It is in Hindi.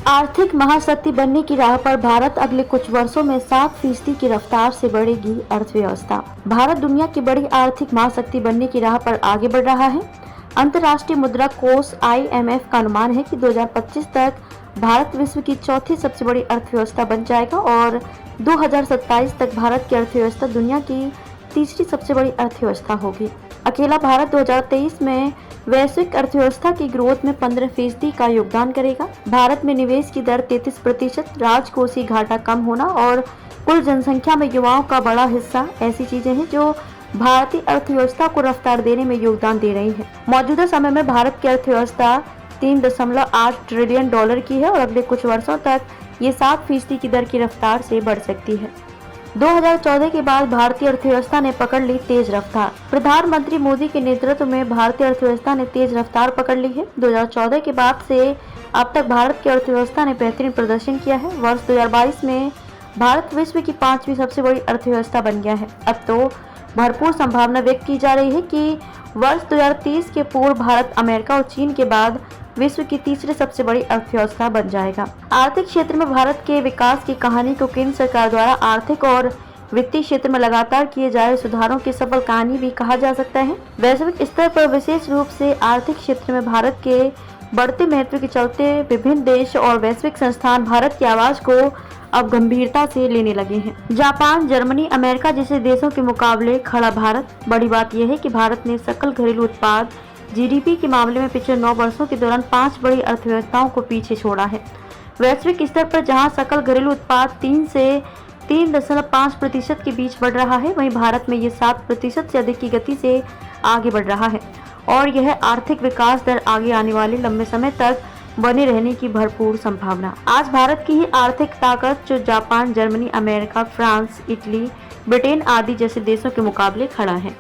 आर्थिक महाशक्ति बनने की राह पर भारत अगले कुछ वर्षों में 7% की रफ्तार से बढ़ेगी अर्थव्यवस्था। भारत दुनिया की बड़ी आर्थिक महाशक्ति बनने की राह पर आगे बढ़ रहा है। अंतर्राष्ट्रीय मुद्रा कोष IMF का अनुमान है कि 2025 तक भारत विश्व की चौथी सबसे बड़ी अर्थव्यवस्था बन जाएगा और 2027 तक भारत की अर्थव्यवस्था दुनिया की तीसरी सबसे बड़ी अर्थव्यवस्था होगी। अकेला भारत 2023 में वैश्विक अर्थव्यवस्था की ग्रोथ में 15% का योगदान करेगा। भारत में निवेश की दर 33%, राजकोषीय घाटा कम होना और कुल जनसंख्या में युवाओं का बड़ा हिस्सा ऐसी चीजें हैं जो भारतीय अर्थव्यवस्था को रफ्तार देने में योगदान दे रही है। मौजूदा समय में भारत की अर्थव्यवस्था 3.8 ट्रिलियन डॉलर की है और अगले कुछ वर्षों तक ये 7% की दर की रफ्तार से बढ़ सकती है। 2014 के बाद भारतीय अर्थव्यवस्था ने पकड़ ली तेज रफ्तार। प्रधानमंत्री मोदी के नेतृत्व में भारतीय अर्थव्यवस्था ने तेज रफ्तार पकड़ ली है। 2014 के बाद से अब तक भारत की अर्थव्यवस्था ने बेहतरीन प्रदर्शन किया है। वर्ष 2022 में भारत विश्व की 5वीं सबसे बड़ी अर्थव्यवस्था बन गया है। अब तो भरपूर संभावना व्यक्त की जा रही है कि वर्ष 2030 के पूर्व भारत अमेरिका और चीन के बाद विश्व की तीसरी सबसे बड़ी अर्थव्यवस्था बन जाएगा। आर्थिक क्षेत्र में भारत के विकास की कहानी को केंद्र सरकार द्वारा आर्थिक और वित्तीय क्षेत्र में लगातार किए जा रहे सुधारों की सफल कहानी भी कहा जा सकता है। वैश्विक स्तर पर विशेष रूप से आर्थिक क्षेत्र में भारत के बढ़ते महत्व के चलते विभिन्न देश और वैश्विक संस्थान भारत की आवाज को अब गंभीरता से लेने लगे हैं। जापान, जर्मनी, अमेरिका जैसे देशों के मुकाबले खड़ा भारत। बड़ी बात यह है कि भारत ने सकल घरेलू उत्पाद GDP के मामले में पिछले 9 वर्षों के दौरान 5 बड़ी अर्थव्यवस्थाओं को पीछे छोड़ा है। वैश्विक स्तर पर जहां सकल घरेलू उत्पाद 3 से 3.5% के बीच बढ़ रहा है, वहीं भारत में ये 7% से अधिक की गति से आगे बढ़ रहा है और यह आर्थिक विकास दर आगे आने वाले लंबे समय तक बने रहने की भरपूर संभावना। आज भारत की ही आर्थिक ताकत जो Japan, Germany, America, France, Italy, Britain आदि जैसे देशों के मुकाबले खड़ा है।